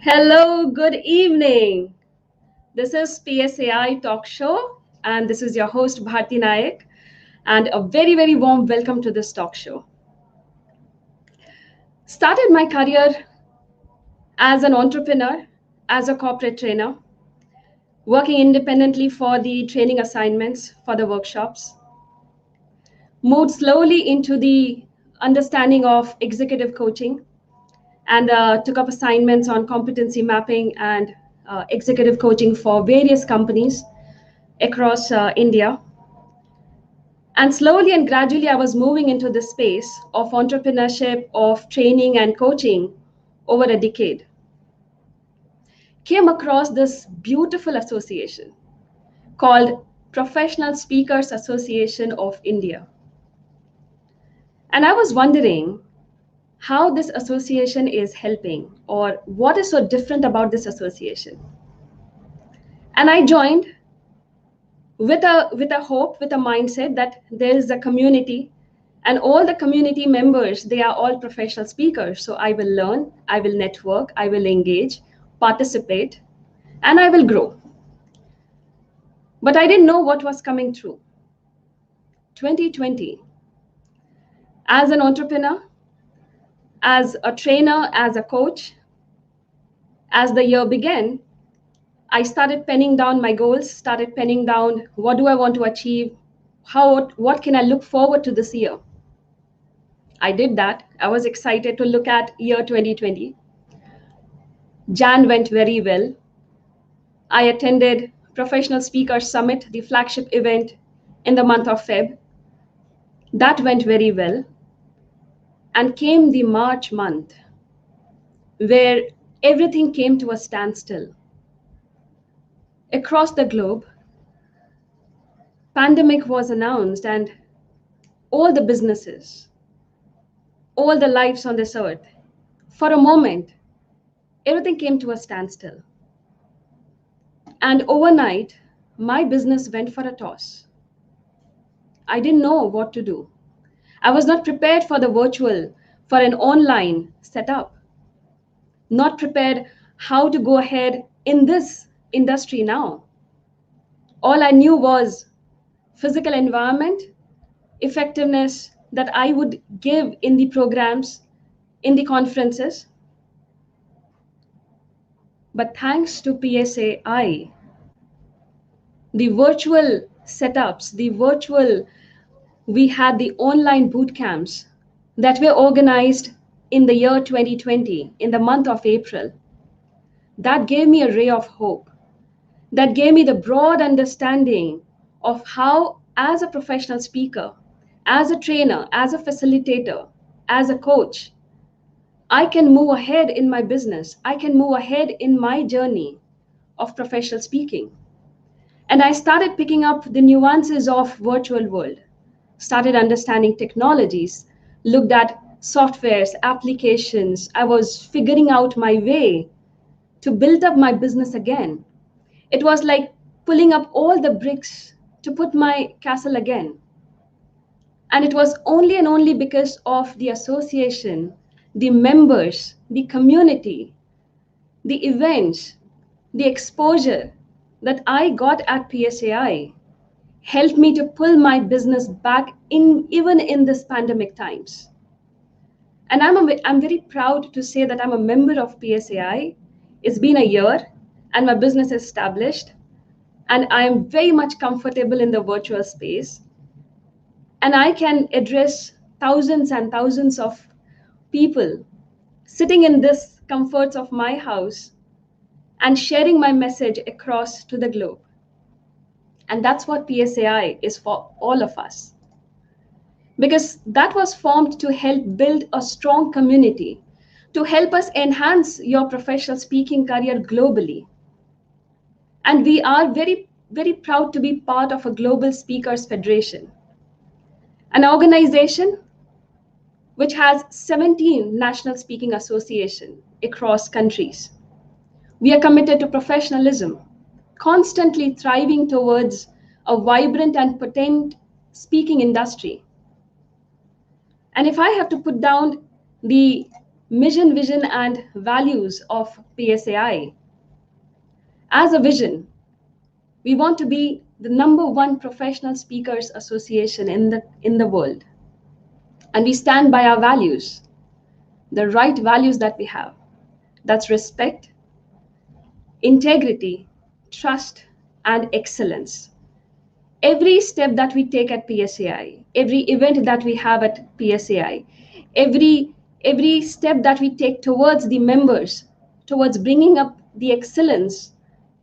Hello, good evening. This is PSAI Talk Show, and this is your host Bharti Nayak, and a very warm welcome to this talk show. Started my career as an entrepreneur, as a corporate trainer, working independently for the training assignments for the workshops. Moved slowly into the understanding of executive coaching and took up assignments on competency mapping and executive coaching for various companies across India. And slowly and gradually, I was moving into the space of entrepreneurship, of training and coaching over a decade. Came across this beautiful association called Professional Speakers Association of India. And I was wondering how this association is helping or what is so different about this association. And I joined with a hope, with a mindset that there is a community and all the community members, they are all professional speakers. So I will learn, I will network, I will engage, participate, and I will grow. But I didn't know what was coming through. 2020, as an entrepreneur, as a trainer, as a coach, as the year began, I started penning down my goals, started penning down what do I want to achieve, what can I look forward to this year. I did that. I was excited to look at year 2020. Jan went very well. I attended Professional Speaker Summit, the flagship event in the month of Feb. That went very well. And came the March month, where everything came to a standstill. Across the globe, pandemic was announced and all the businesses, all the lives on this earth, for a moment, everything came to a standstill. And overnight, my business went for a toss. I didn't know what to do. I was not prepared for the virtual, for an online setup, not prepared how to go ahead in this industry now. All I knew was physical environment, effectiveness that I would give in the programs, in the conferences. But thanks to PSAI, the virtual setups, we had the online boot camps that were organized in the year 2020, in the month of April. That gave me a ray of hope. That gave me the broad understanding of how, as a professional speaker, as a trainer, as a facilitator, as a coach, I can move ahead in my business. I can move ahead in my journey of professional speaking. And I started picking up the nuances of virtual world, started understanding technologies, looked at softwares, applications. I was figuring out my way to build up my business again. It was like pulling up all the bricks to put my castle again. And it was only and only because of the association, the members, the community, the events, the exposure that I got at PSAI helped me to pull my business back in even in this pandemic times. And I'm very proud to say that I'm a member of PSAI. It's been a year and my business is established and I'm very much comfortable in the virtual space. And I can address thousands and thousands of people sitting in this comforts of my house and sharing my message across to the globe. And that's what PSAI is for all of us. Because that was formed to help build a strong community, to help us enhance your professional speaking career globally. And we are very proud to be part of a Global Speakers Federation, an organization which has 17 national speaking associations across countries. We are committed to professionalism, constantly thriving towards a vibrant and potent speaking industry. And if I have to put down the mission, vision, and values of PSAI. As a vision, we want to be the number one professional speakers association in the world. And we stand by our values, the right values that we have. That's respect, integrity, trust, and excellence. Every step that we take at PSAI, every event that we have at PSAI, every step that we take towards the members, towards bringing up the excellence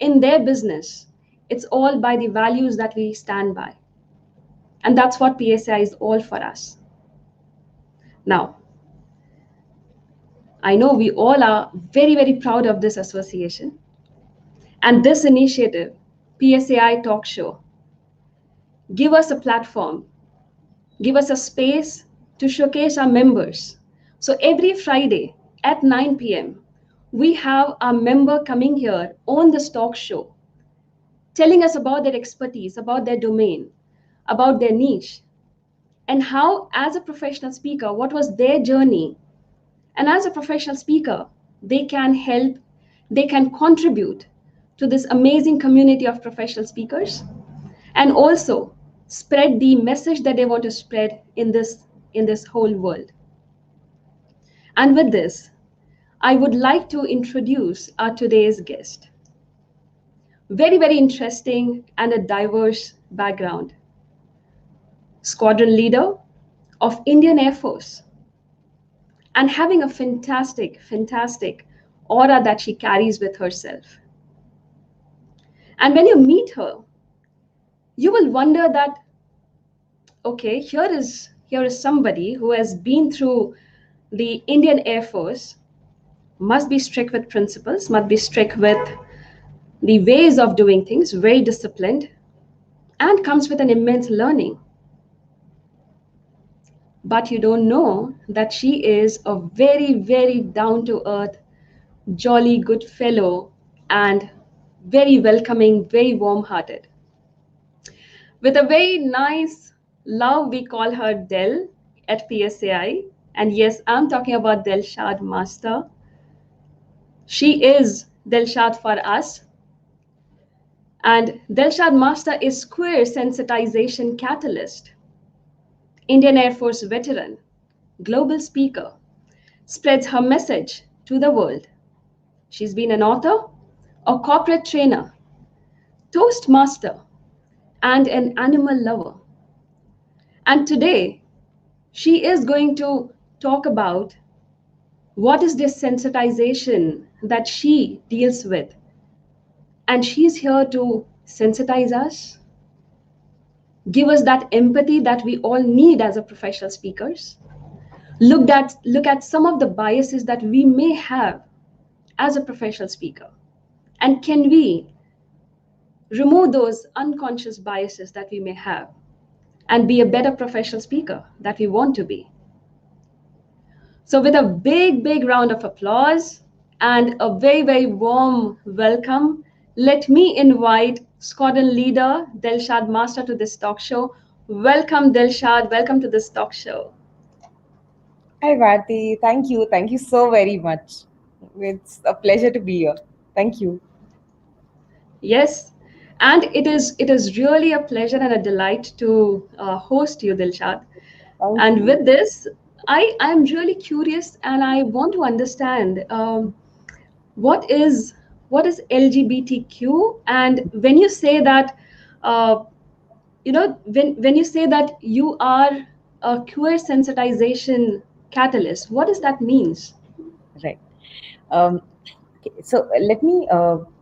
in their business, it's all by the values that we stand by. And that's what PSAI is all for us. Now, I know we all are very, very proud of this association and this initiative, PSAI Talk Show. Give us a platform, give us a space to showcase our members. So every Friday at 9 p.m., we have a member coming here on this talk show, telling us about their expertise, about their domain, about their niche, and how, as a professional speaker, what was their journey. And as a professional speaker, they can help, they can contribute to this amazing community of professional speakers, and also spread the message that they want to spread in this whole world. And with this, I would like to introduce our today's guest. Very, very interesting and a diverse background. Squadron leader of Indian Air Force, and having a fantastic, fantastic aura that she carries with herself. And when you meet her, you will wonder that, okay, here is somebody who has been through the Indian Air Force, must be strict with principles, must be strict with the ways of doing things, very disciplined, and comes with an immense learning. But you don't know that she is a very, very down-to-earth, jolly good fellow, and very welcoming, very warm-hearted. With a very nice love, we call her Del at PSAI. And yes, I'm talking about Delshad Master. She is Delshad for us. And Delshad Master is Queer Sensitization Catalyst, Indian Air Force veteran, global speaker, spreads her message to the world. She's been an author, a corporate trainer, Toastmaster, and an animal lover. And today, she is going to talk about what is this sensitization that she deals with. And she's here to sensitize us, give us that empathy that we all need as a professional speakers. Look at some of the biases that we may have as a professional speaker. And can we remove those unconscious biases that we may have and be a better professional speaker that we want to be? So with a big, big round of applause and a very, very warm welcome, let me invite Sqn leader Delshad Master to this talk show. Welcome, Delshad. Welcome to this talk show. Hi, Bharti. Thank you. Thank you so very much. It's a pleasure to be here. Thank you. Yes, and it is really a pleasure and a delight to host you, Delshad. And with this, I am really curious and I want to understand what is LGBTQ, and when you say that, when you say that you are a queer sensitization catalyst, what does that means? Right. Okay. So let me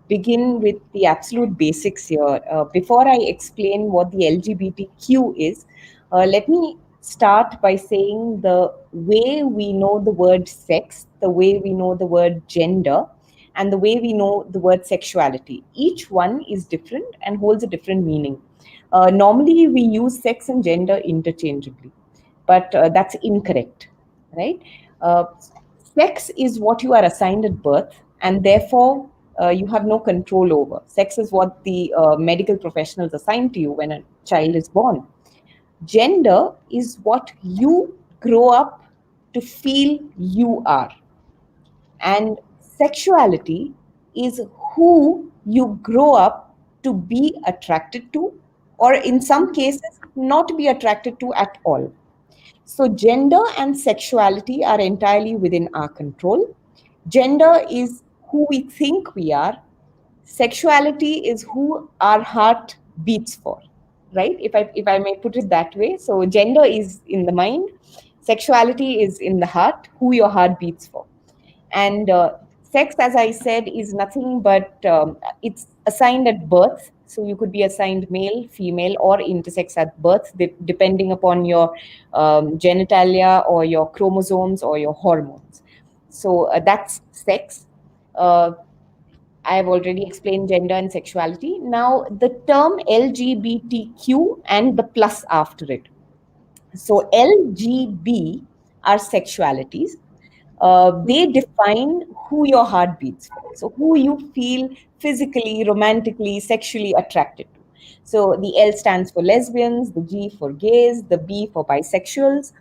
begin with the absolute basics here. Before I explain what the LGBTQ is, let me start by saying the way we know the word sex, the way we know the word gender, and the way we know the word sexuality. Each one is different and holds a different meaning. Normally, we use sex and gender interchangeably, but that's incorrect, right? Uh, Sex is what you are assigned at birth, and therefore you have no control over. Sex is what the medical professionals assign to you when a child is born. Gender is what you grow up to feel you are. And sexuality is who you grow up to be attracted to, or in some cases, not be attracted to at all. So, gender and sexuality are entirely within our control. Gender is who we think we are, sexuality is who our heart beats for, right? If I may put it that way. So, gender is in the mind, sexuality is in the heart, who your heart beats for. And sex, as I said, is nothing but it's assigned at birth. So you could be assigned male, female, or intersex at birth, depending upon your genitalia or your chromosomes or your hormones. So that's sex. Uh, I have already explained gender and sexuality. Now, the term LGBTQ and the plus after it. So, LGB are sexualities. They define who your heart beats for. So, who you feel physically, romantically, sexually attracted to. So, the L stands for lesbians, the G for gays, the B for bisexuals.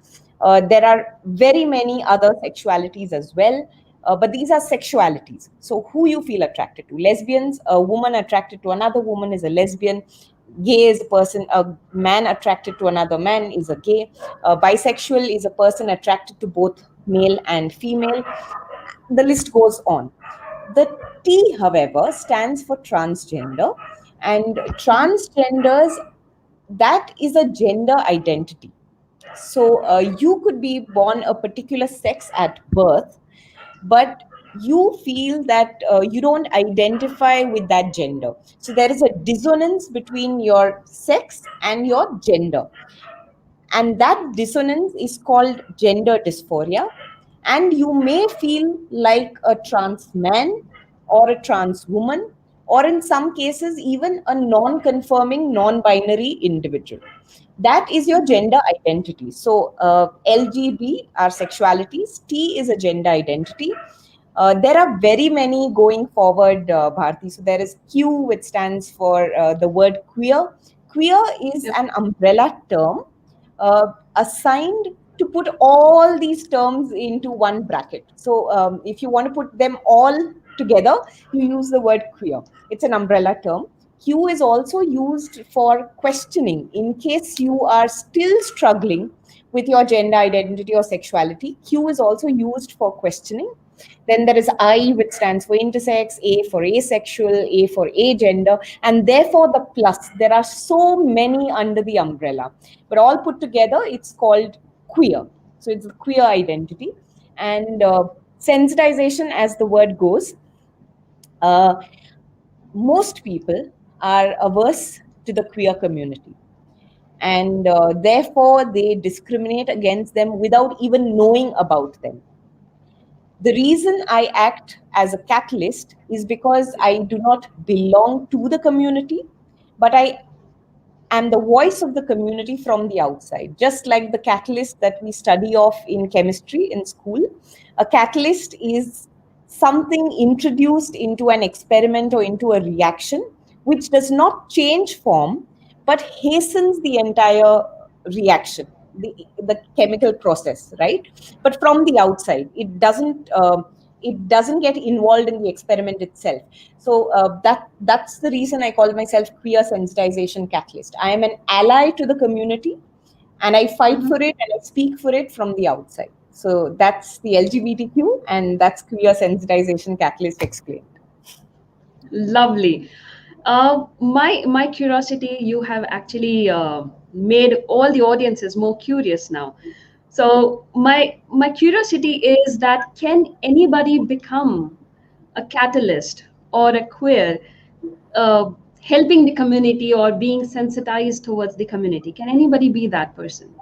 There are very many other sexualities as well, but these are sexualities. So, who you feel attracted to. Lesbians, a woman attracted to another woman is a lesbian. Gay is a person, a man attracted to another man is a gay. Bisexual is a person attracted to both male and female. The list goes on. The T, however, stands for transgender, and transgenders, that is a gender identity. So you could be born a particular sex at birth, but you feel that you don't identify with that gender. So there is a dissonance between your sex and your gender. And that dissonance is called gender dysphoria. And you may feel like a trans man or a trans woman, or in some cases, even a non confirming, non binary individual. That is your gender identity. So, LGB are sexualities, T is a gender identity. There are very many going forward, Bharti. So, there is Q, which stands for the word queer. Queer is Yep. an umbrella term assigned to put all these terms into one bracket. So, if you want to put them all together, you use the word queer. It's an umbrella term. Q is also used for questioning. In case you are still struggling with your gender identity or sexuality, Q is also used for questioning. Then there is I, which stands for intersex, A for asexual, A for agender, and therefore the plus. There are so many under the umbrella, but all put together, it's called queer. So it's a queer identity. And sensitization, as the word goes, uh, most people are averse to the queer community. And therefore, they discriminate against them without even knowing about them. The reason I act as a catalyst is because I do not belong to the community, but I am the voice of the community from the outside. Just like the catalyst that we study of in chemistry in school, a catalyst is something introduced into an experiment or into a reaction which does not change form but hastens the entire reaction, the chemical process, right? But from the outside, it doesn't get involved in the experiment itself. So that's the reason I call myself queer sensitization catalyst. I am an ally to the community, and I fight Mhm. for it and I speak for it from the outside. So that's the LGBTQ, and that's queer sensitization catalyst explained. Lovely. My curiosity, you have actually made all the audiences more curious now. So my curiosity is that can anybody become a catalyst or a queer, uh, helping the community or being sensitized towards the community? Can anybody be that person?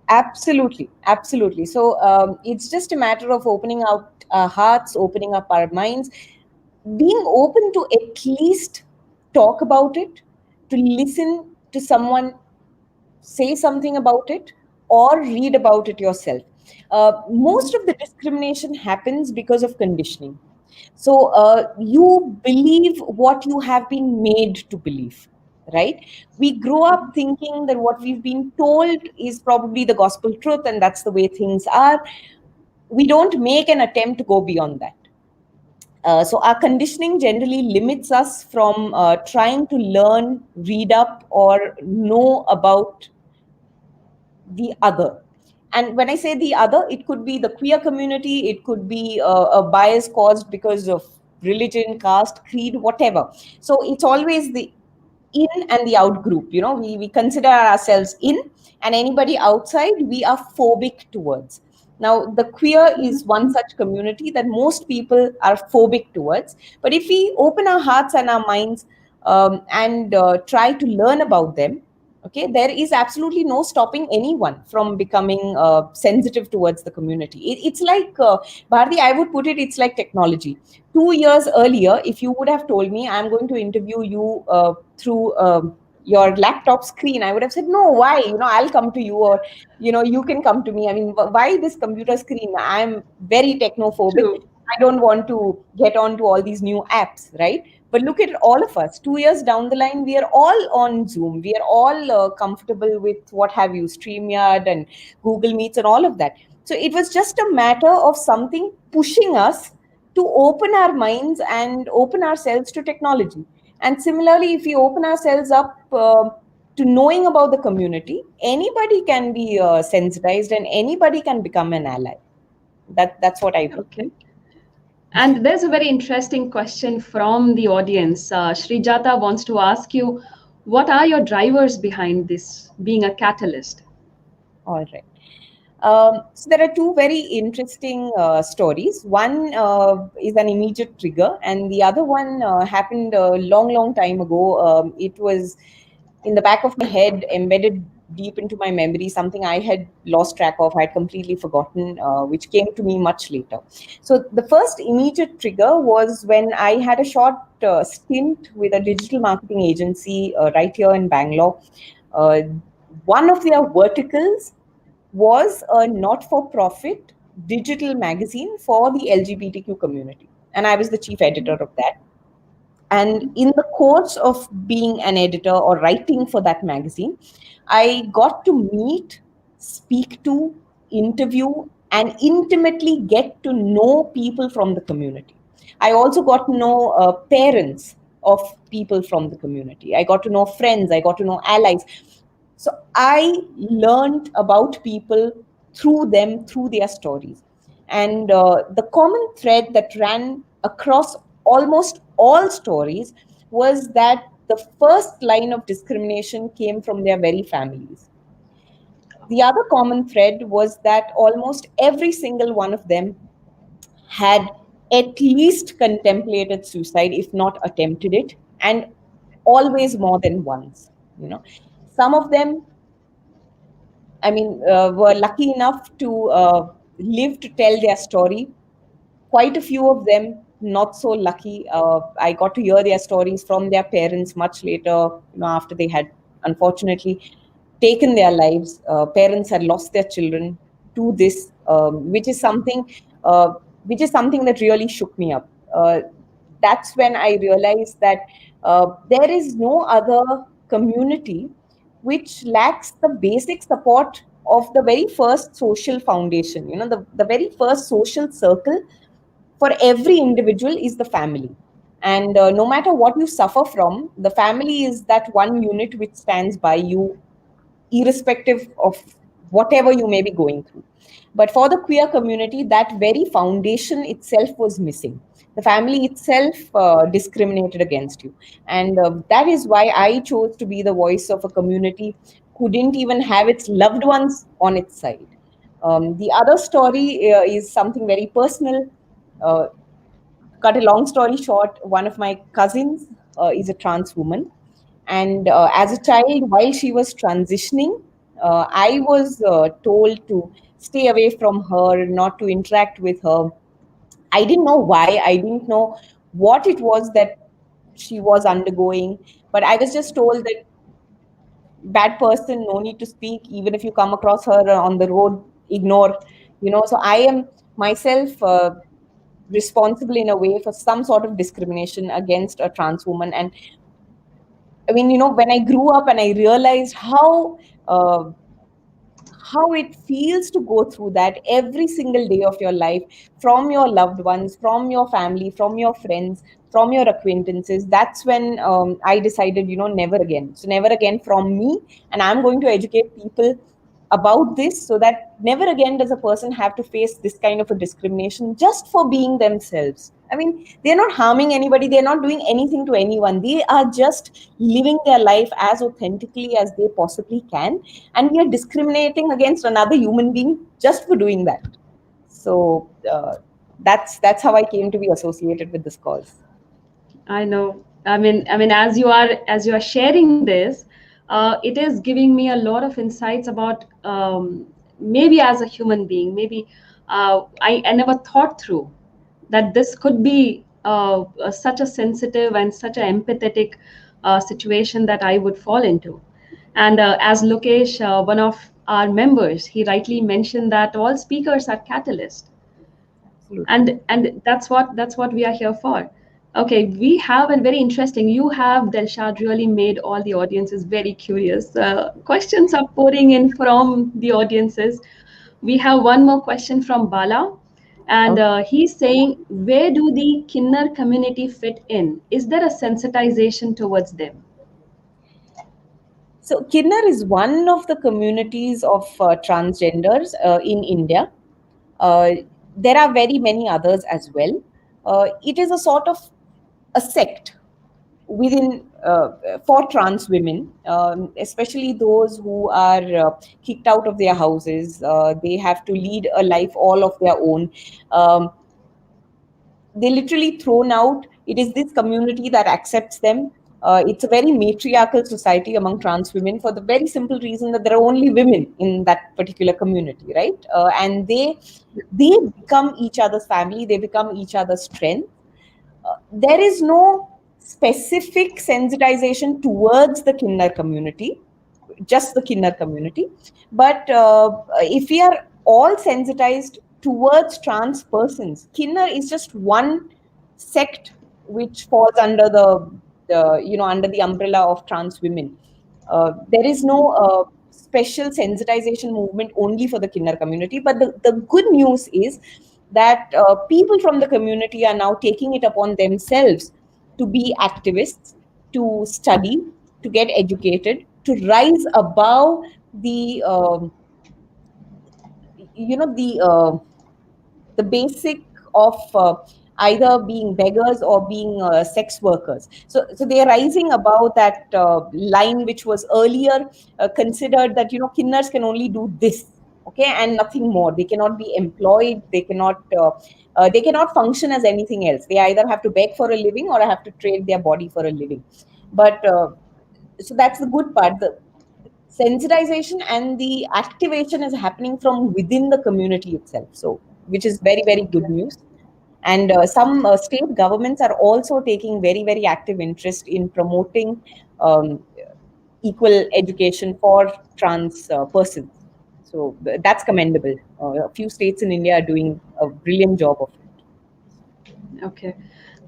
Absolutely, absolutely. So it's just a matter of opening out our hearts, opening up our minds, being open to at least talk about it, to listen to someone say something about it, or read about it yourself. Most of the discrimination happens because of conditioning. So you believe what you have been made to believe, right? We grow up thinking that what we've been told is probably the gospel truth, and that's the way things are. We don't make an attempt to go beyond that. So our conditioning generally limits us from trying to learn, read up, or know about the other. And when I say the other, it could be the queer community, it could be a bias caused because of religion, caste, creed, whatever. So it's always the in and the out group. We consider ourselves in, and anybody outside we are phobic towards. Now the queer is one such community that most people are phobic towards. But if we open our hearts and our minds, and try to learn about them, okay, there is absolutely no stopping anyone from becoming sensitive towards the community. It's like, Bharti, I would put it, it's like technology. 2 years earlier, if you would have told me I'm going to interview you through your laptop screen, I would have said, no, why? I'll come to you, or you can come to me. I mean, why this computer screen? I'm very technophobic. True. I don't want to get on to all these new apps, right? But look at all of us. 2 years down the line, we are all on Zoom. We are all comfortable with what have you, StreamYard and Google Meets and all of that. So it was just a matter of something pushing us to open our minds and open ourselves to technology. And similarly, if we open ourselves up to knowing about the community, anybody can be sensitized and anybody can become an ally. That's what I believe. Okay. And there's a very interesting question from the audience. Srijata wants to ask you, what are your drivers behind this being a catalyst? All right. So there are two very interesting stories. One is an immediate trigger, and the other one happened a long, long time ago. It was in the back of my head, embedded deep into my memory, something I had lost track of, I had completely forgotten, which came to me much later. So the first immediate trigger was when I had a short stint with a digital marketing agency right here in Bangalore. Uh, One of their verticals was a not for profit digital magazine for the LGBTQ community. And I was the chief editor of that. And in the course of being an editor or writing for that magazine, I got to meet, speak to, interview, and intimately get to know people from the community. I also got to know parents of people from the community. I got to know friends, I got to know allies. So I learned about people through them, through their stories. And the common thread that ran across almost all stories was that the first line of discrimination came from their very families. The other common thread was that almost every single one of them had at least contemplated suicide, if not attempted it, and always more than once. You know, some of them, I mean, were lucky enough to live to tell their story. Quite a few of them not so lucky. I got to hear their stories from their parents much later, after they had unfortunately taken their lives. Parents had lost their children to this, uh, which is something that really shook me up. That's when I realized that there is no other community which lacks the basic support of the very first social foundation, the very first social circle for every individual is the family. And no matter what you suffer from, the family is that one unit which stands by you, irrespective of whatever you may be going through. But for the queer community, that very foundation itself was missing. The family itself discriminated against you. And that is why I chose to be the voice of a community who didn't even have its loved ones on its side. The other story is something very personal. Uh, Cut a long story short, one of my cousins is a trans woman. And as a child, while she was transitioning, I was told to stay away from her, not to interact with her. I didn't know why, I didn't know what it was that she was undergoing, but I was just told that bad person, no need to speak. Even if you come across her on the road, ignore. So I am myself responsible in a way for some sort of discrimination against a trans woman. And I mean, when I grew up and I realized uh, how it feels to go through that every single day of your life, from your loved ones, from your family, from your friends, from your acquaintances. That's when I decided, never again. So never again from me, and I'm going to educate people about this, so that never again does a person have to face this kind of a discrimination just for being themselves. I mean, they're not harming anybody, they're not doing anything to anyone, they are just living their life as authentically as they possibly can, and we are discriminating against another human being just for doing that. So that's how I came to be associated with this cause. I know. I mean, as you are sharing this, it is giving me a lot of insights about maybe as a human being, maybe I never thought through that this could be such a sensitive and such an empathetic situation that I would fall into. And as Lokesh, one of our members, he rightly mentioned that all speakers are catalysts, Absolutely. and that's what we are here for. Okay, we have a very interesting, you have, Delshad, really made all the audiences very curious. Questions are pouring in from the audiences. We have one more question from Bala, and Okay. he's saying, where do the Kinnar community fit in? Is there a sensitization towards them? So Kinnar is one of the communities of transgenders in India. Uh, there are very many others as well. It is a sort of a sect within for trans women, especially those who are kicked out of their houses. They have to lead a life all of their own. Um, they literally thrown out. It is this community that accepts them. It's a very matriarchal society among trans women, for the very simple reason that there are only women in that particular community, right? And they become each other's family, they become each other's strength. There is no specific sensitization towards the Kinnar community, just the Kinnar community. But if we are all sensitized towards trans persons, Kinnar is just one sect which falls under under the umbrella of trans women. There is no special sensitization movement only for the Kinnar community. But the good news is that people from the community are now taking it upon themselves to be activists, to study, to get educated, to rise above the the basic of either being beggars or being sex workers. So they are rising above that line, which was earlier considered that kinnars can only do this, okay, and nothing more. They cannot be employed. They cannot function as anything else. They either have to beg for a living or have to trade their body for a living. But so that's the good part. The sensitization and the activation is happening from within the community itself, so which is very very good news. And some state governments are also taking very very active interest in promoting um, equal education for trans persons. So that's commendable. A few states in India are doing a brilliant job of it. Okay,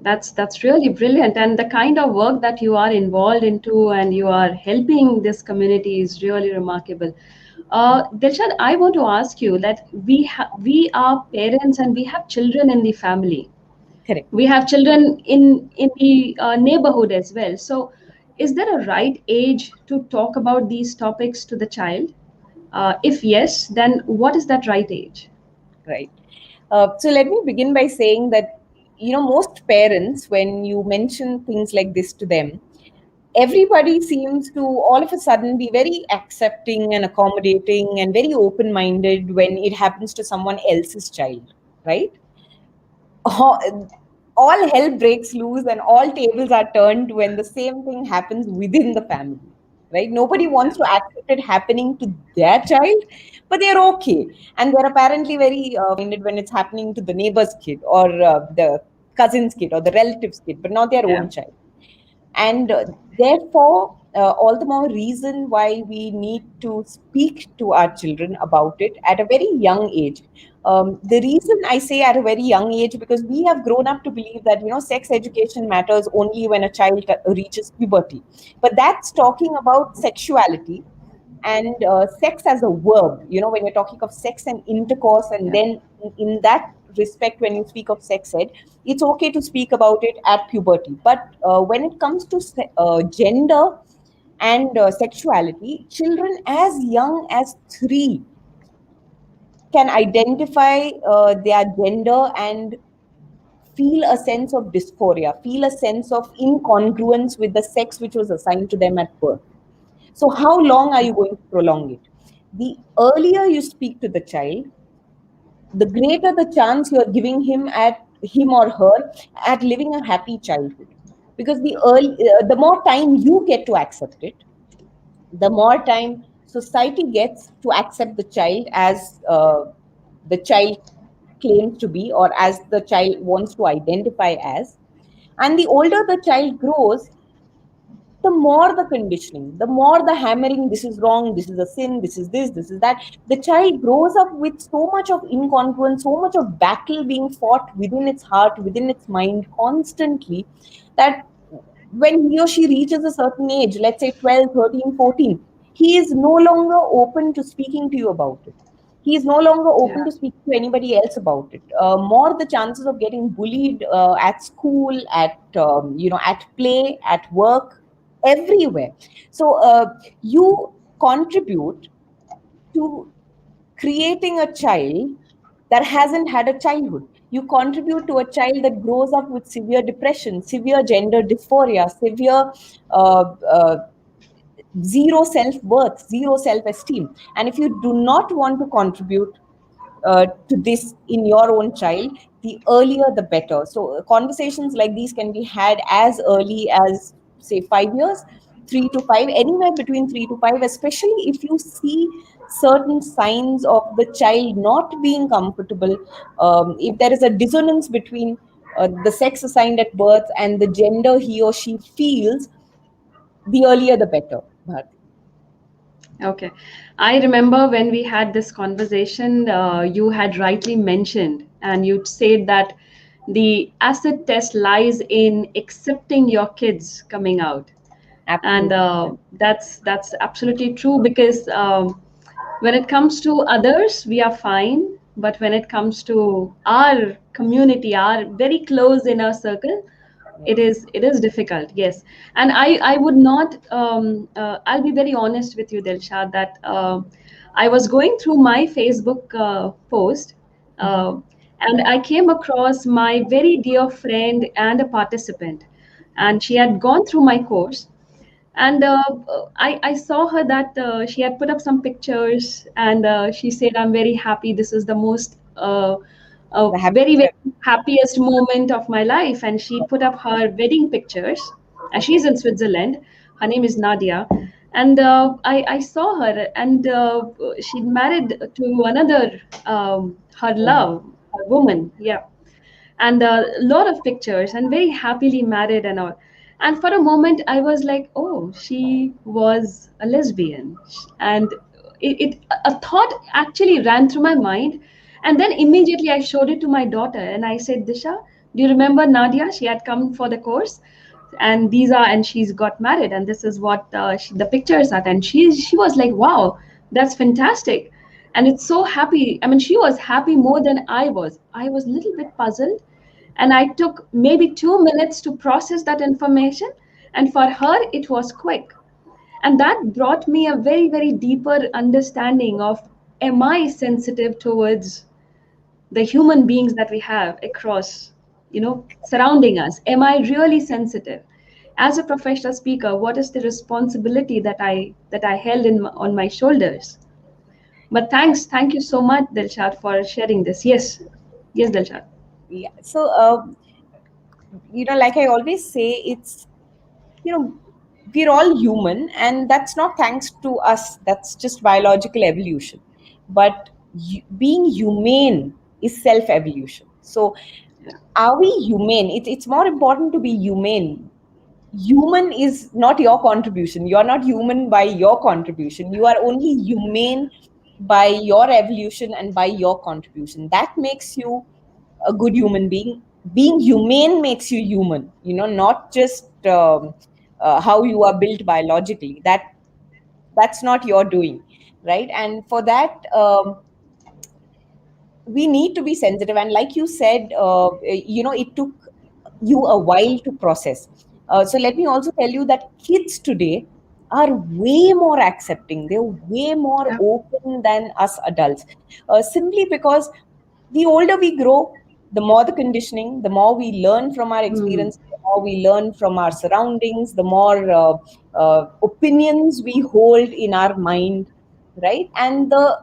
that's really brilliant, and the kind of work that you are involved into and you are helping this community is really remarkable. Dilshad, I want to ask you that we are parents and we have children in the family. Correct. We have children in the neighborhood as well. So, is there a right age to talk about these topics to the child? If yes, then what is that right age? Right. So let me begin by saying that most parents, when you mention things like this to them, everybody seems to all of a sudden be very accepting and accommodating and very open minded when it happens to someone else's child, right? All hell breaks loose and all tables are turned when the same thing happens within the family, right? Nobody wants to accept it happening to their child, but they're okay. And they're apparently very minded when it's happening to the neighbor's kid or the cousin's kid or the relative's kid, but not their Yeah. own child. And therefore, all the more reason why we need to speak to our children about it at a very young age. The reason I say at a very young age, because we have grown up to believe that sex education matters only when a child reaches puberty, but that's talking about sexuality. and sex as a verb. When you're talking of sex and intercourse, and Yeah. then in that respect, when you speak of sex ed, it's okay to speak about it at puberty. But when it comes to gender and sexuality, children as young as 3 can identify their gender and feel a sense of dysphoria, feel a sense of incongruence with the sex which was assigned to them at birth. So, how long are you going to prolong it? The earlier you speak to the child, the greater the chance you are giving him or her at living a happy childhood. Because the more time you get to accept it, the more time society gets to accept the child as the child claims to be, or as the child wants to identify as. And the older the child grows, the more the conditioning, the more the hammering, this is wrong, this is a sin, this is that. The child grows up with so much of incongruence, so much of battle being fought within its heart, within its mind constantly, that when he or she reaches a certain age, let's say 12, 13, 14, he is no longer open to speaking to you about it. He is no longer Yeah. open to speak to anybody else about it. More the chances of getting bullied at school, at play, at work, everywhere. So you contribute to creating a child that hasn't had a childhood. You contribute to a child that grows up with severe depression, severe gender dysphoria, severe uh, uh, zero self worth, zero self esteem. And if you do not want to contribute to this in your own child, the earlier the better. So, conversations like these can be had as early as, say, 5 years, 3 to 5, anywhere between 3 to 5, especially if you see certain signs of the child not being comfortable. If there is a dissonance between the sex assigned at birth and the gender he or she feels, the earlier the better, Bharti. Okay. I remember when we had this conversation, you had rightly mentioned, and you said that the acid test lies in accepting your kids coming out. And Absolutely. that's absolutely true, because when it comes to others, we are fine. But when it comes to our community, our very close inner circle, Yes. it is difficult, yes. And I would not I'll be very honest with you, Dilshad, that I was going through my Facebook post, Mhm. uh, and I came across my very dear friend and a participant, and she had gone through my course. And I saw her that she had put up some pictures, and she said, I'm very happy. This is the most The very, happiest very memory. happiest moment of my life. And she put up her wedding pictures. And she's in Switzerland. Her name is Nadia. And I saw her, and she'd married to another, her Woman. love, her woman. Yeah. And a lot of pictures, and very happily married and all. And for a moment I was like, oh, she was a lesbian. And a thought actually ran through my mind. And then immediately I showed it to my daughter, and I said, Disha, do you remember Nadia? She had come for the course, and these are, and she's got married, and this is what the pictures are. And she was like, wow, that's fantastic. And it's so happy. I mean, she was happy more than I was. I was a little bit puzzled, and I took maybe 2 minutes to process that information. And for her, it was quick. And that brought me a very, very deeper understanding of, am I sensitive towards the human beings that we have across, surrounding us? Am I really sensitive? As a professional speaker, what is the responsibility that I held on my shoulders? But thank you so much, Dilshad, for sharing this. Yes, yes, Dilshad. Yeah. So, like I always say, it's, you know, we're all human, and that's not thanks to us, that's just biological evolution. But being humane is self evolution. So, Yeah. are we humane? It's more important to be humane. Human is not your contribution. You're not human by your contribution. You are only humane by your evolution and by your contribution. That makes you a good human being. Being humane makes you human, not just how you are built biologically. That That's not your doing, right? And for that, we need to be sensitive. And like you said, it took you a while to process. So let me also tell you that kids today are way more accepting, they're way more Yeah. open than us adults, simply because the older we grow, the more the conditioning, the more we learn from our Hmm. experience, the more we learn from our surroundings, the more opinions we hold in our mind, right? And the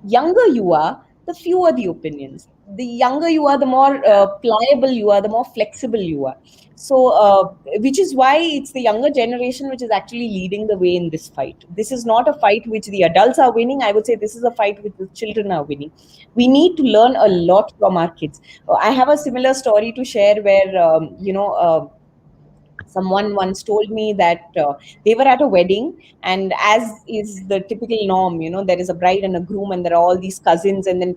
younger you are, the fewer the opinions. The younger you are, the more pliable you are, the more flexible you are. So, which is why it's the younger generation which is actually leading the way in this fight. This is not a fight which the adults are winning. I would say this is a fight which the children are winning. We need to learn a lot from our kids. I have a similar story to share where, someone once told me that they were at a wedding, and as is the typical norm, there is a bride and a groom, and there are all these cousins, and then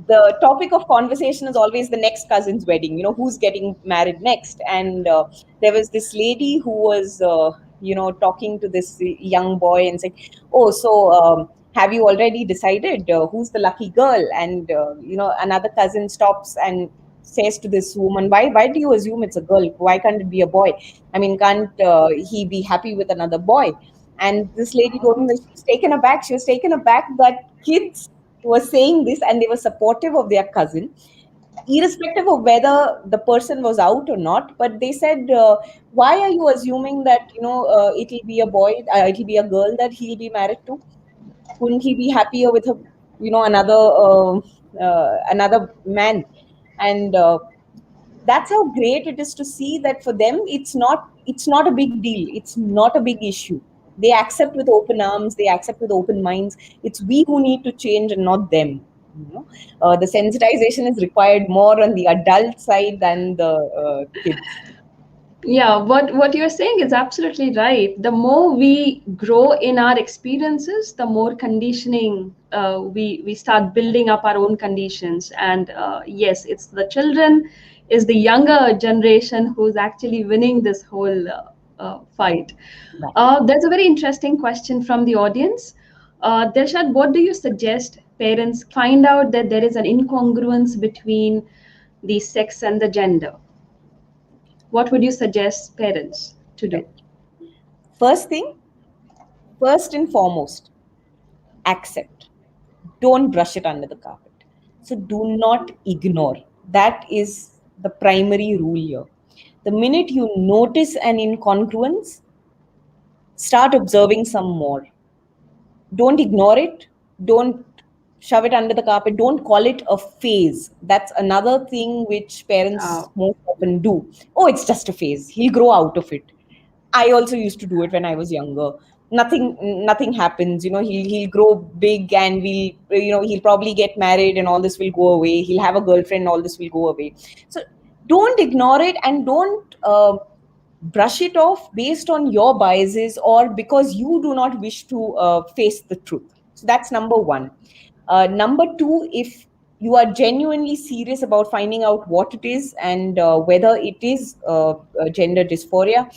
the topic of conversation is always the next cousin's wedding, who's getting married next. And there was this lady who was talking to this young boy and saying, oh, so have you already decided who's the lucky girl? And another cousin stops and says to this woman, why do you assume it's a girl? Why can't it be a boy? I mean, can't he be happy with another boy? And this lady told me that she was taken aback. She was taken aback that kids were saying this and they were supportive of their cousin, irrespective of whether the person was out or not. But they said, why are you assuming that, it'll be a boy, it'll be a girl that he'll be married to? Couldn't he be happier with a, another man? And that's how great it is to see that for them it's not a big deal, it's not a big issue. They accept with open arms, they accept with open minds. It's we who need to change and not them. The sensitization is required more on the adult side than the kids. Yeah, what you're saying is absolutely right. The more we grow in our experiences, the more conditioning we start building up our own conditions. And yes, it's the children, is the younger generation who's actually winning this whole fight. Right. There's a very interesting question from the audience. Delshad, what do you suggest parents find out that there is an incongruence between the sex and the gender? What would you suggest parents to do? Right. First thing, first and foremost, accept. Don't brush it under the carpet. So do not ignore. That is the primary rule here. The minute you notice an incongruence, start observing some more. Don't ignore it. Don't shove it under the carpet. Don't call it a phase. That's another thing which parents Uh, most often do. Oh, it's just a phase, he'll grow out of it. I also used to do it when I was younger. Nothing happens. He'll grow big, and he'll probably get married, and all this will go away. He'll have a girlfriend, all this will go away. So don't ignore it, and don't brush it off based on your biases or because you do not wish to face the truth. So that's number one. Number two, if you are genuinely serious about finding out what it is and whether it is gender dysphoria,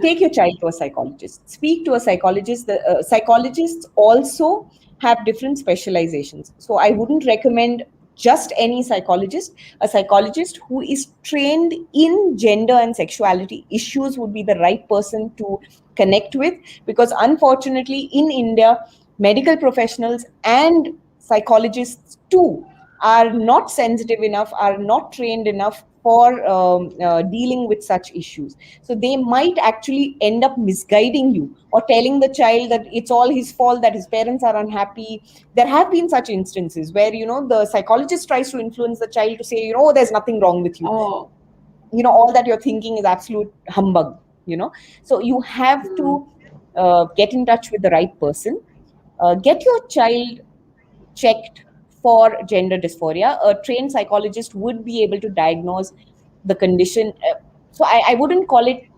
take your child to a psychologist, speak to a psychologist. The psychologists also have different specializations, so I wouldn't recommend just any psychologist. A psychologist who is trained in gender and sexuality issues would be the right person to connect with, because unfortunately in India, medical professionals and psychologists too are not sensitive enough, are not trained enough for dealing with such issues. So they might actually end up misguiding you or telling the child that it's all his fault, that his parents are unhappy. There have been such instances where, the psychologist tries to influence the child to say, "Oh, there's nothing wrong with you. oh, All that you're thinking is absolute humbug." So you have hmm. to get in touch with the right person. Get your child checked for gender dysphoria. A trained psychologist would be able to diagnose the condition. So I wouldn't call it,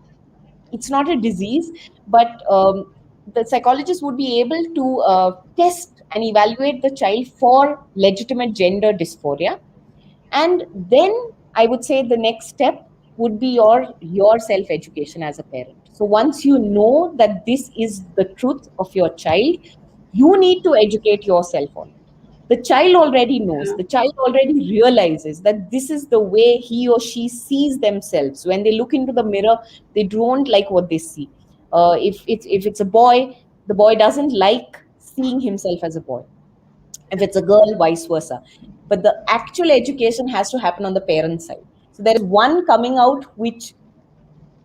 it's not a disease, but the psychologist would be able to test and evaluate the child for legitimate gender dysphoria. And then I would say the next step would be your self education as a parent. So once you know that this is the truth of your child, you need to educate yourself on it. The child already knows, the child already realizes that this is the way he or she sees themselves. When they look into the mirror, they don't like what they see. If it's a boy, the boy doesn't like seeing himself as a boy. If it's a girl, vice versa. But the actual education has to happen on the parent side. So there is one coming out which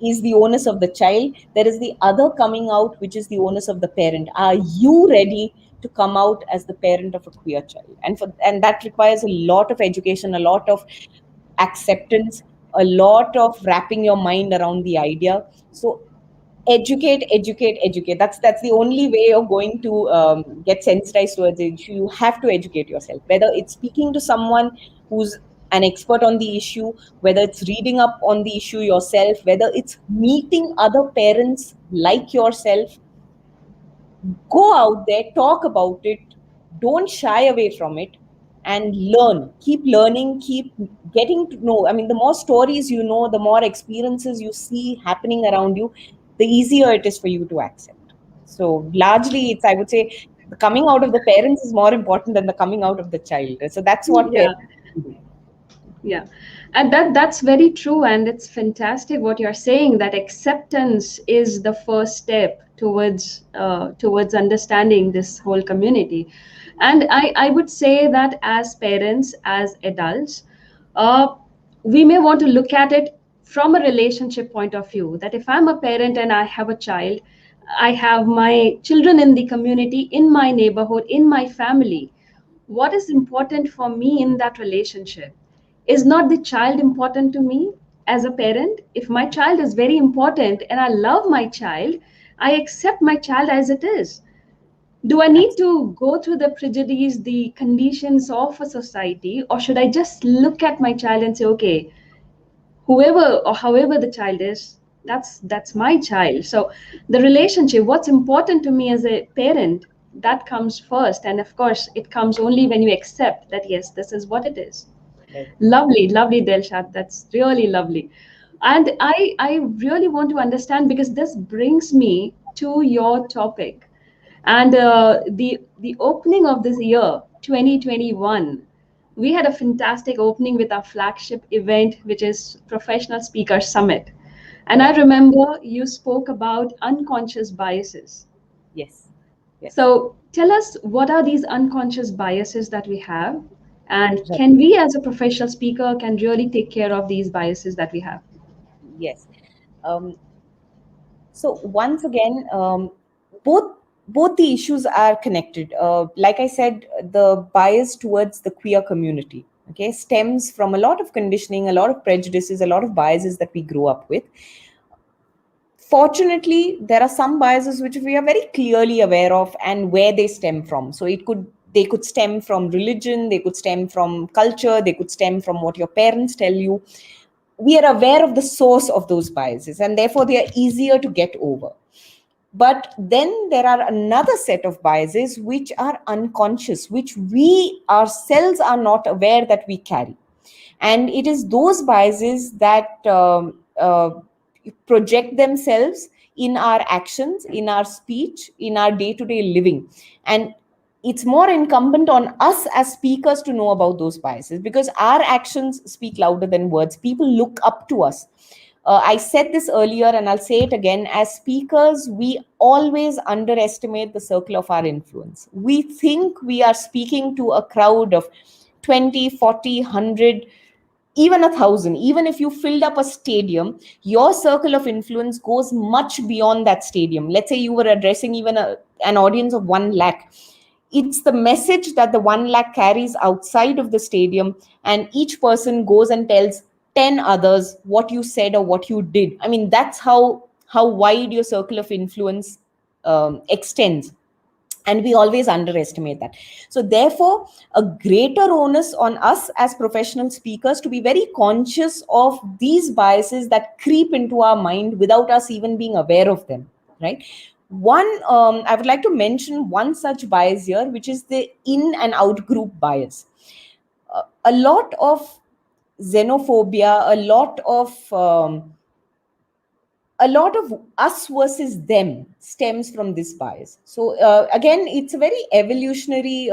is the onus of the child. There is the other coming out which is the onus of the parent. Are you ready to come out as the parent of a queer child? And that requires a lot of education, a lot of acceptance, a lot of wrapping your mind around the idea. So educate, educate, educate. That's the only way you're going to get sensitized towards it. You have to educate yourself, whether it's speaking to someone who's an expert on the issue, whether it's reading up on the issue yourself, whether it's meeting other parents like yourself. Go out there, talk about it, don't shy away from it, and learn. Keep learning, keep getting to know. I mean, the more stories you know, the more experiences you see happening around you, the easier it is for you to accept. So largely, it's, I would say, the coming out of the parents is more important than the coming out of the child. So that's what Yeah. parents do. Yeah, and that's very true, and it's fantastic what you're saying, that acceptance is the first step towards understanding this whole community. And I would say that as parents, as adults, uh, we may want to look at it from a relationship point of view. That if I'm a parent and I have a child, I have my children in the community, in my neighborhood, in my family, what is important for me in that relationship? Is not the child important to me as a parent? If my child is very important and I love my child, I accept my child as it is. Do I need Absolutely. to go through the prejudice, the conditions of a society, or should I just look at my child and say, okay, whoever or however the child is, that's my child. So the relationship, what's important to me as a parent, that comes first. And of course, it comes only when you accept that yes, this is what it is. Right. Lovely, lovely, Delshad. That's really lovely. And I really want to understand, because this brings me to your topic. And the opening of this year, 2021, we had a fantastic opening with our flagship event, which is Professional Speaker Summit. And I Right. remember you spoke about unconscious biases. Yes. Yes. So tell us, what are these unconscious biases that we have? And Right. can we, as a professional speaker, can really take care of these biases that we have? Yes. um, So once again, both the issues are connected. Like I said, the bias towards the queer community, okay, stems from a lot of conditioning, a lot of prejudices, a lot of biases that we grew up with. Fortunately, there are some biases which we are very clearly aware of and where they stem from. So they could stem from religion, they could stem from culture, they could stem from what your parents tell you. We are aware of the source of those biases, and therefore they are easier to get over. But then there are another set of biases which are unconscious, which we ourselves are not aware that we carry. And it is those biases that project themselves in our actions, in our speech, in our day to day living. And it's more incumbent on us as speakers to know about those biases, because our actions speak louder than words. People look up to us. I said this earlier and I'll say it again. As speakers, we always underestimate the circle of our influence. We think we are speaking to a crowd of 20, 40, 100, even 1,000. Even if you filled up a stadium, your circle of influence goes much beyond that stadium. Let's say you were addressing even an audience of 1 lakh. It's the message that the 1 lakh carries outside of the stadium, and each person goes and tells 10 others what you said or what you did. I mean, that's how wide your circle of influence extends, and we always underestimate that. So therefore, a greater onus on us as professional speakers to be very conscious of these biases that creep into our mind without us even being aware of them, right? One, I would like to mention one such bias here, which is the in and out group bias. A lot of xenophobia, a lot of a lot of us versus them stems from this bias. So again, it's a very evolutionary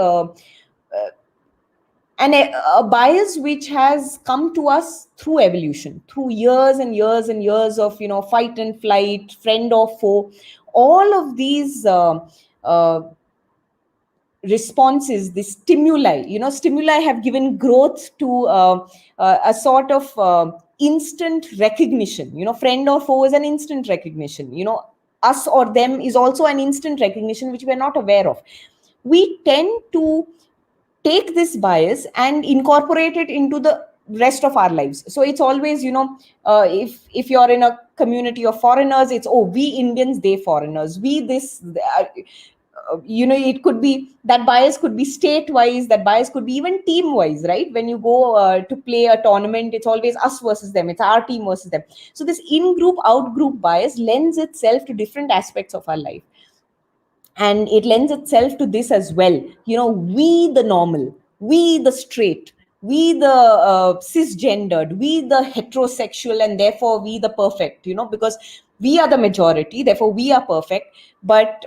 and a bias which has come to us through evolution, through years and years and years of, fight and flight, friend or foe. All of these uh, responses, the stimuli, stimuli have given growth to a sort of instant recognition. Friend or foe is an instant recognition. Us or them is also an instant recognition which we are not aware of. We tend to take this bias and incorporate it into the rest of our lives. So it's always, if you're in a community of foreigners, it's, oh, we Indians, they foreigners, we this, it could be, that bias could be state wise, that bias could be even team wise, right? When you go to play a tournament, it's always us versus them, it's our team versus them. So this in group out group bias lends itself to different aspects of our life, and it lends itself to this as well. We the normal, we the straight, we the cisgendered, we the heterosexual, and therefore we the perfect, because we are the majority, therefore we are perfect. But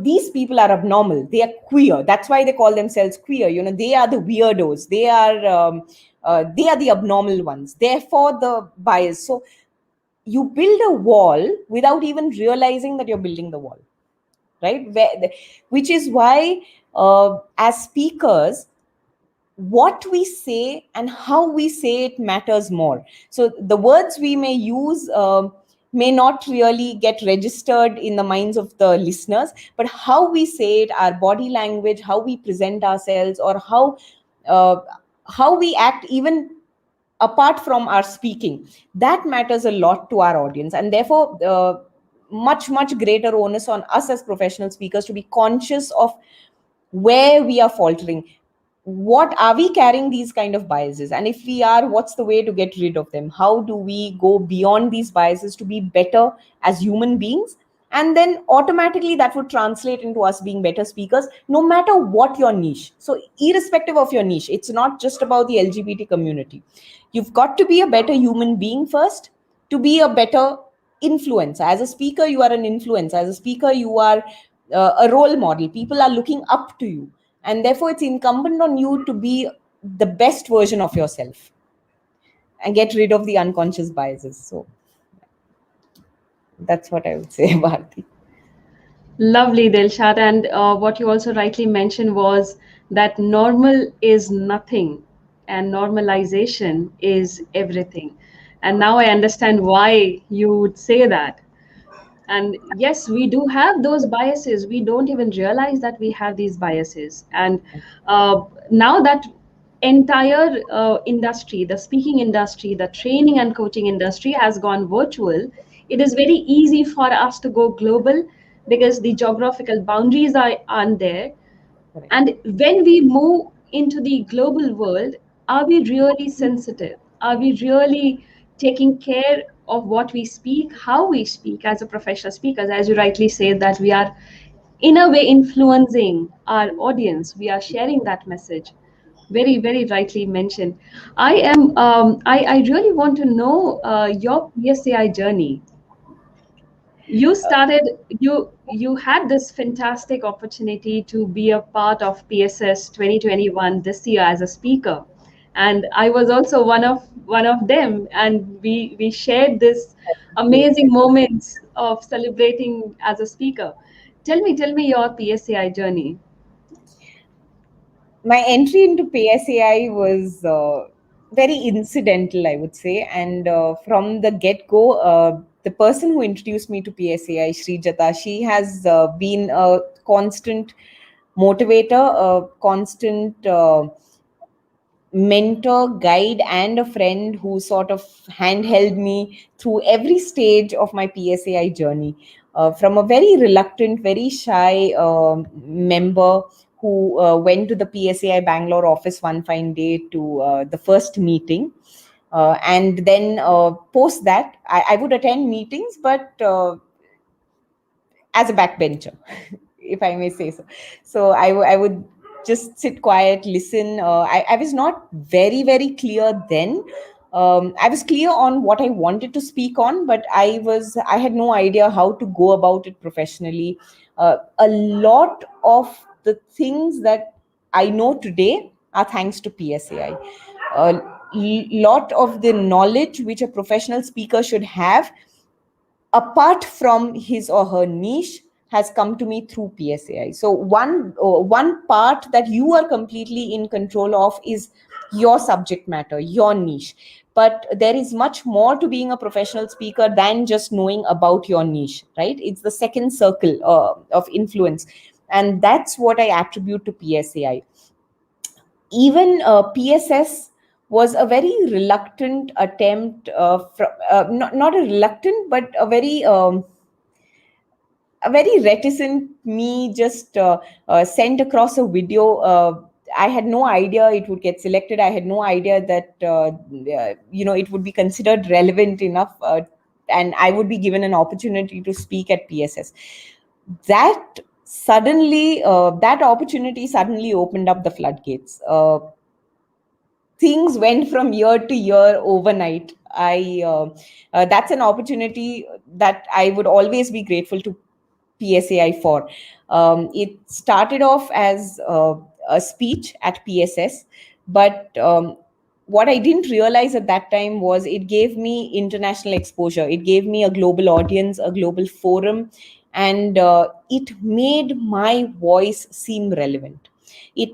these people are abnormal, they are queer, that's why they call themselves queer. They are the weirdos, they are the abnormal ones, therefore the bias. So you build a wall without even realizing that you're building the wall, right? Which is why, as speakers, what we say and how we say it matters more. So the words we may use may not really get registered in the minds of the listeners, but how we say it, our body language, how we present ourselves, or uh, how we act, even apart from our speaking, that matters a lot to our audience. And therefore much greater onus on us as professional speakers to be conscious of where we are faltering. What are we carrying these kind of biases, and if we are, what's the way to get rid of them? How do we go beyond these biases to be better as human beings? And then automatically that would translate into us being better speakers, no matter what your niche. So irrespective of your niche, it's not just about the LGBT community. You've got to be a better human being first to be a better influencer. As a speaker, you are an influencer. As a speaker, you are a role model. People are looking up to you, and therefore it's incumbent on you to be the best version of yourself and get rid of the unconscious biases. So that's what I would say. Bharti. Lovely, Dilshad. And what you also rightly mentioned was that normal is nothing and normalization is everything. And now I understand why you would say that. And yes, we do have those biases. We don't even realize that we have these biases. And now that entire industry, the speaking industry, the training and coaching industry has gone virtual, it is very easy for us to go global because the geographical boundaries aren't there. Correct. And when we move into the global world, are we really sensitive? Are we really taking care of what we speak, how we speak as a professional speakers? As you rightly said, that we are in a way influencing our audience. We are sharing that message. Very, very rightly mentioned. I really want to know your PSAI journey. You started, you had this fantastic opportunity to be a part of PSS 2021 this year as a speaker, and I was also one of them, and we shared this amazing moments of celebrating as a speaker. Tell me your PSAI journey. My entry into PSAI was very incidental, I would say. And from the get go, the person who introduced me to PSAI, Srijata, she has been a constant motivator, a constant mentor, guide, and a friend who sort of handheld me through every stage of my PSAI journey. From a very reluctant, very shy member who went to the PSAI Bangalore office one fine day to the first meeting. And then post that, I would attend meetings, but as a backbencher, if I may say so. So I would just sit quiet, listen. I was not very, very clear then I was clear on what I wanted to speak on, but I had no idea how to go about it professionally. A lot of the things that I know today are thanks to PSAI. A lot of the knowledge which a professional speaker should have, apart from his or her niche, has come to me through PSAI. So one part that you are completely in control of is your subject matter, your niche. But there is much more to being a professional speaker than just knowing about your niche, right? It's the second circle of influence, and that's what I attribute to PSAI. Even PSS was a very reluctant attempt, not a reluctant, but a very reticent me just sent across a video. I had no idea it would get selected. I had no idea that it would be considered relevant enough, and I would be given an opportunity to speak at PSS. That opportunity suddenly opened up the floodgates. Things went from year to year overnight. That's an opportunity that I would always be grateful to PSAI for. It started off as a speech at PSS, but what I didn't realize at that time was it gave me international exposure. It gave me a global audience, a global forum, and it made my voice seem relevant. It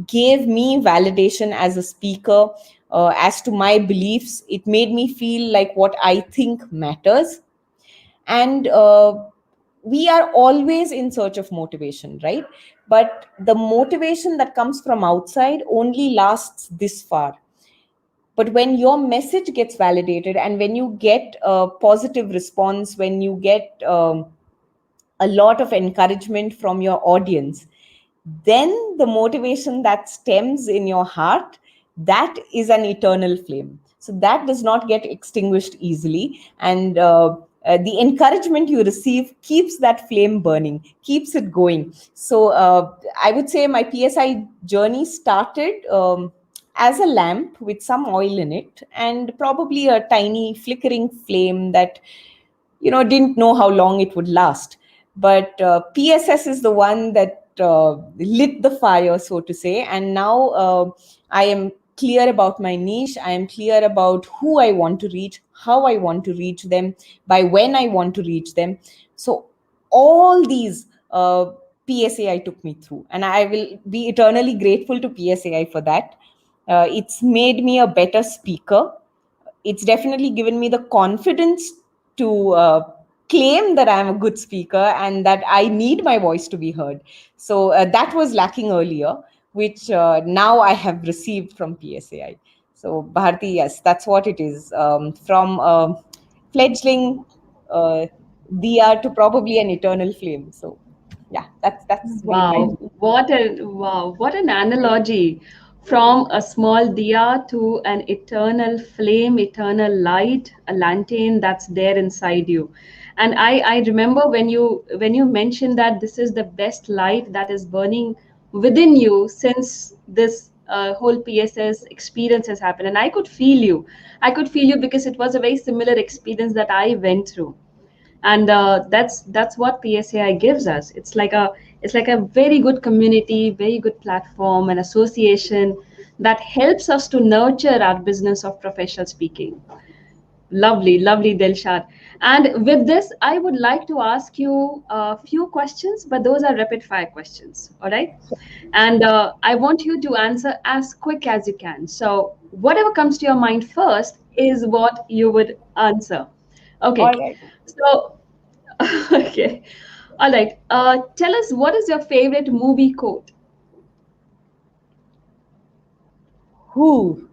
gave me validation as a speaker, as to my beliefs. It made me feel like what I think matters. And we are always in search of motivation, right? But the motivation that comes from outside only lasts this far. But when your message gets validated, and when you get a positive response, when you get a lot of encouragement from your audience, then the motivation that stems in your heart, that is an eternal flame. So that does not get extinguished easily. And the encouragement you receive keeps that flame burning, keeps it going. So I would say my PSI journey started as a lamp with some oil in it, and probably a tiny flickering flame that didn't know how long it would last. But PSS is the one that lit the fire, so to say. And now I am clear about my niche. I am clear about who I want to reach, how I want to reach them, by when I want to reach them. So all these PSAI took me through, and I will be eternally grateful to PSAI for that. It's made me a better speaker. It's definitely given me the confidence to claim that I'm a good speaker and that I need my voice to be heard. So that was lacking earlier, which now I have received from PSAI. So Bharti, yes, that's what it is. From fledgling uh, diya to probably an eternal flame. So yeah, that's been my. What an analogy, from a small diya to an eternal flame, eternal light, a lantern that's there inside you. And I remember when you mentioned that this is the best light that is burning within you since this whole PSS experience has happened. And I could feel you. I could feel you because it was a very similar experience that I went through. And that's what PSAI gives us. It's like a very good community, very good platform and association that helps us to nurture our business of professional speaking. Lovely, lovely, Dilshad. And with this, I would like to ask you a few questions, but those are rapid fire questions. All right. And I want you to answer as quick as you can. So whatever comes to your mind first is what you would answer. All Okay. right. So okay. All right. Tell us, what is your favorite movie quote? Who?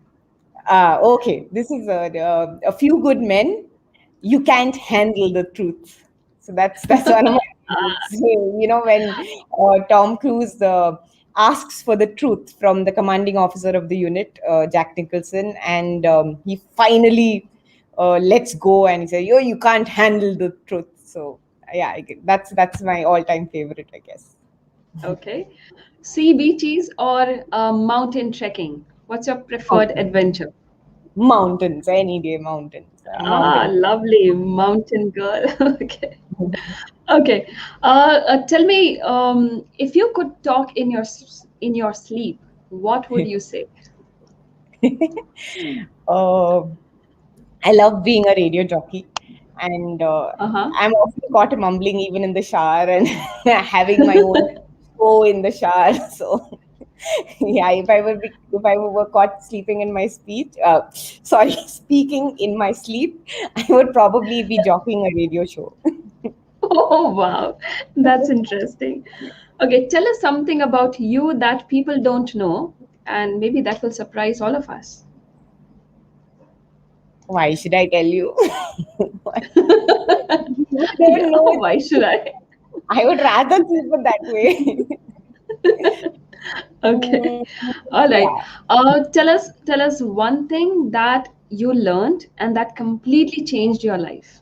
Okay, this is a few good men. You can't handle the truth. So that's one of my favorites. When Tom Cruise asks for the truth from the commanding officer of the unit, Jack Nicholson, and he finally lets go, and he says, "Yo, you can't handle the truth." So yeah, that's my all-time favorite, I guess. Okay. Sea beaches or mountain trekking? What's your preferred Mountain. adventure? Mountains, any day, mountains. I'm a Ah, mountain. lovely mountain girl. Okay. Okay. Tell me, if you could talk in your sleep, what would you say? uh, I love being a radio jockey, and Uh-huh. I'm often caught mumbling even in the shower and having my own show in the shower. So, yeah, if I were caught sleeping in my speaking in my sleep, I would probably be jockeying a radio show. Oh, wow. That's interesting. Okay, tell us something about you that people don't know, and maybe that will surprise all of us. Why should I tell you? You Yeah, don't know it. why should I? I would rather keep it that way. Okay. Mm, All right. yeah. Tell us one thing that you learned and that completely changed your life.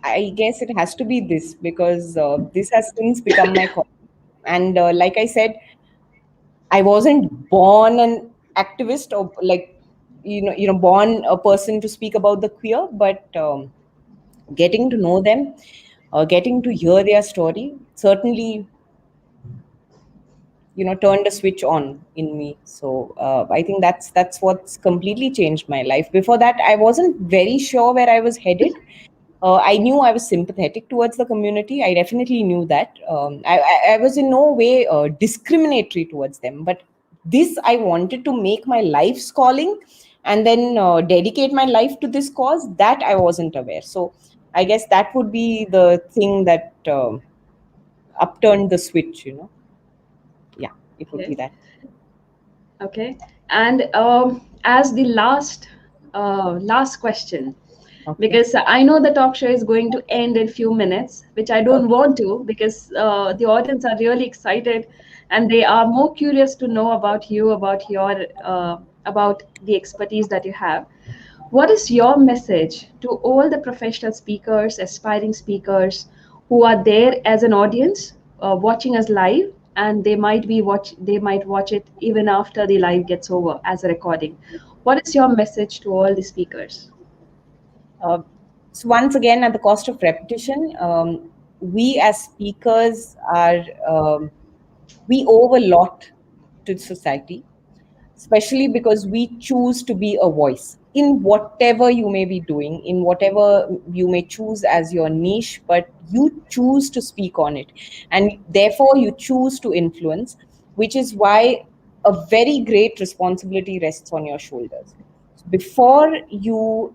I guess it has to be this because this has since become my calling. And like I said, I wasn't born an activist or like born a person to speak about the queer, but getting to know them, getting to hear their story, certainly turned a switch on in me. So I think that's what's completely changed my life. Before that, I wasn't very sure where I was headed. I knew I was sympathetic towards the community. I definitely knew that. I was in no way discriminatory towards them, but this I wanted to make my life's calling and then dedicate my life to this cause. That I wasn't aware. So I guess that would be the thing that upturned the switch. Yeah, it would be Okay. that. Okay. And as the last question, Okay. because I know the talk show is going to end in few minutes, which I don't Okay. want to, because the audience are really excited and they are more curious to know about you, about the expertise that you have. What is your message to all the professional speakers, aspiring speakers who are there as an audience, watching us live, and they might watch it even after the live gets over as a recording? What is your message to all the speakers? Uh, so once again, at the cost of repetition, we as speakers are we owe a lot to society, especially because we choose to be a voice in whatever you may be doing, in whatever you may choose as your niche, but you choose to speak on it, and therefore you choose to influence, which is why a very great responsibility rests on your shoulders. Before you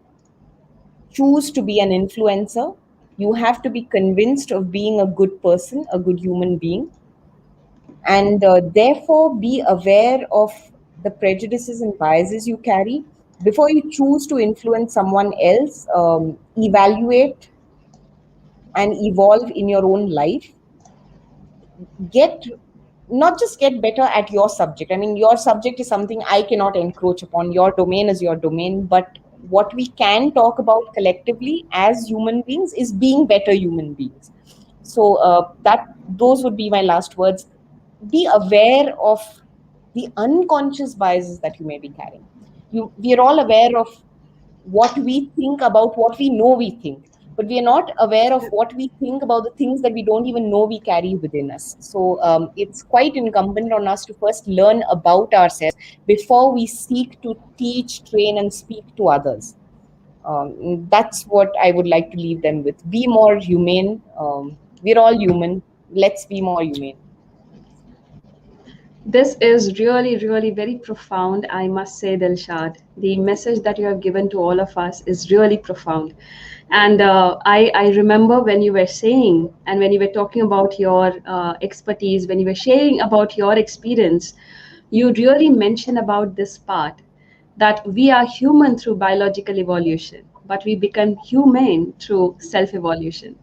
choose to be an influencer, you have to be convinced of being a good person, a good human being, and therefore be aware of the prejudices and biases you carry. Before you choose to influence someone else, evaluate and evolve in your own life. Get Not just get better at your subject. I mean, your subject is something I cannot encroach upon. Your domain is your domain, but what we can talk about collectively as human beings is being better human beings. So that those would be my last words. Be aware of the unconscious biases that you may be carrying. We are all aware of what we think about what we know we think, but we are not aware of what we think about the things that we don't even know we carry within us. So it's quite incumbent on us to first learn about ourselves before we seek to teach, train, and speak to others. That's what I would like to leave them with. Be more humane. We're all human. Let's be more humane. This is really, really very profound, I must say, Dilshad. The message that you have given to all of us is really profound. And I remember when you were saying, and when you were talking about your expertise, when you were sharing about your experience, you really mentioned about this part that we are human through biological evolution, but we become humane through self evolution.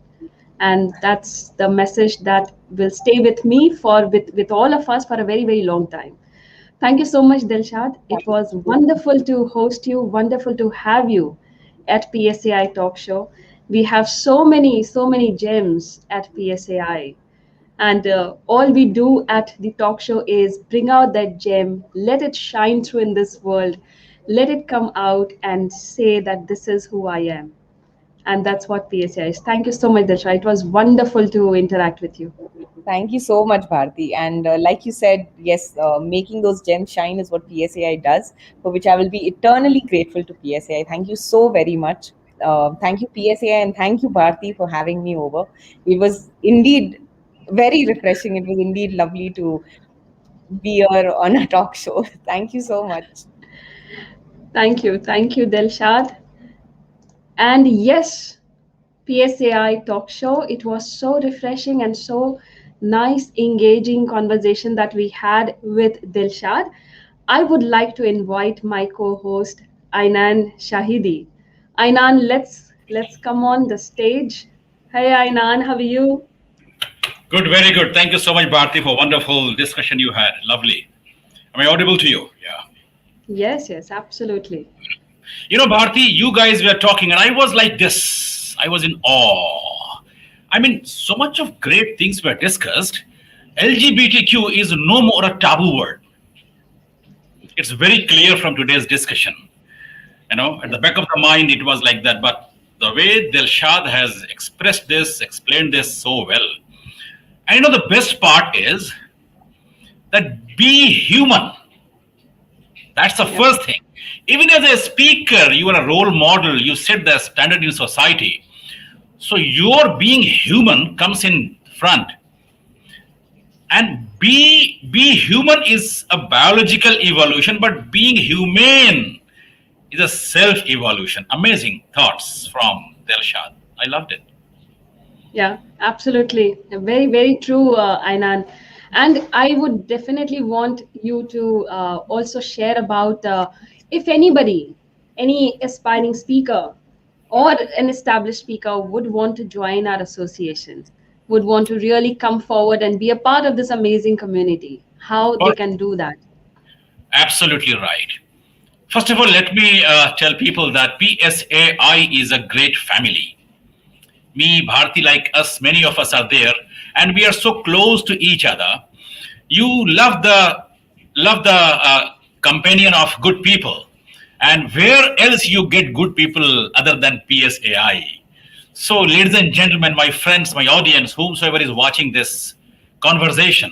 And that's the message that will stay with me with all of us for a very, very long time. Thank you so much, Dilshad. It Thank was you. wonderful to host you, wonderful to have you at PSAI Talk Show. We have so many gems at PSAI, And all we do at the talk show is bring out that gem, let it shine through in this world, let it come out and say that this is who I am. And that's what PSA is. Thank you so much, Dilsha. It was wonderful to interact with you. Thank you so much, Bharti. And like you said, yes, making those gems shine is what PSAI does, for which I will be eternally grateful to PSAI. Thank you so very much. Thank you, PSAI, and thank you, Bharti, for having me over. It was indeed very refreshing. It was indeed lovely to be here on a talk show. Thank you so much. Thank you. Thank you, Dilshad. And yes, PSAI talk show. It was so refreshing and so nice, engaging conversation that we had with Dilshad. I would like to invite my co-host Ainan Shahidi. Ainan, let's come on the stage. Hey Ainan, how are you? Good, very good. Thank you so much, Bharti, for wonderful discussion you had. Lovely. Am I audible to you? Yeah. Yes, yes, absolutely. Bharti, you guys were talking, and I was like this. I was in awe. I mean, so much of great things were discussed. LGBTQ is no more a taboo word. It's very clear from today's discussion. At the Yes. back of the mind, it was like that. But the way Dilshad has expressed this, explained this so well. And the best part is that be human. That's the Yep. first thing. Even as a speaker, you are a role model, you set the standard in society. So your being human comes in front. And be human is a biological evolution, but being humane is a self evolution. Amazing thoughts from Delshad. I loved it. Yeah, absolutely. Very, very true, Ainan. And I would definitely want you to also share about if anybody, any aspiring speaker or an established speaker would want to join our association, would want to really come forward and be a part of this amazing community, how All they right. can do that. Absolutely right. First of all, let me tell people that PSAI is a great family. Me, Bharti, like us, many of us are there, and we are so close to each other. You love the companion of good people, and where else you get good people other than PSAI? So, ladies and gentlemen, my friends, my audience, whomsoever is watching this conversation,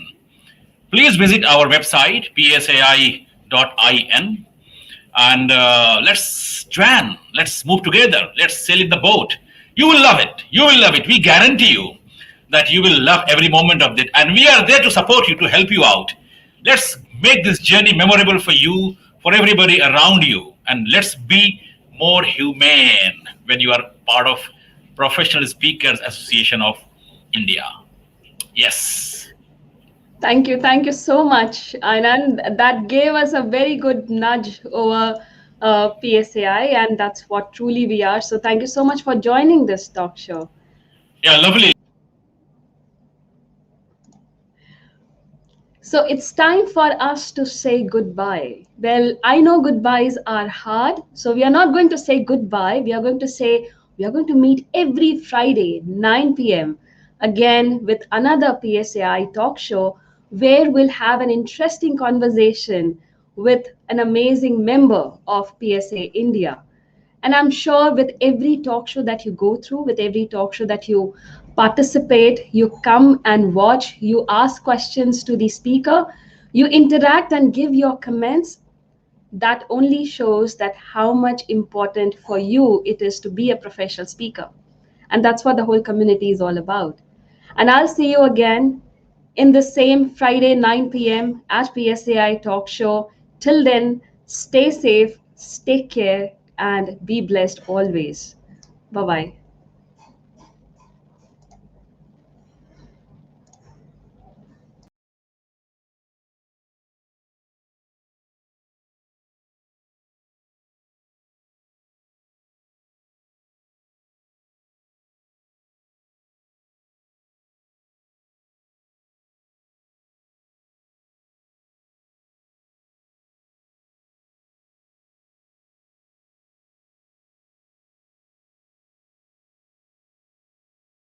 please visit our website psai.in and let's join, let's move together, let's sail in the boat. You will love it, you will love it, we guarantee you that you will love every moment of it, and we are there to support you, to help you out. Let's make this journey memorable for you, for everybody around you, and let's be more humane when you are part of Professional Speakers Association of India. Yes. Thank you so much, Anand. That gave us a very good nudge over PSAI, and that's what truly we are. So thank you so much for joining this talk show. Yeah, lovely. So it's time for us to say goodbye. Well, I know goodbyes are hard, so we are not going to say goodbye. We are going to say we are going to meet every Friday, 9 p.m., again with another PSAI talk show where we'll have an interesting conversation with an amazing member of PSA India. And I'm sure with every talk show that you go through, with every talk show that you participate, you come and watch, you ask questions to the speaker, you interact and give your comments, that only shows that how much important for you it is to be a professional speaker. And that's what the whole community is all about. And I'll see you again in the same Friday, 9 p.m. at PSAI Talk Show. Till then, stay safe, take care, and be blessed always. Bye bye.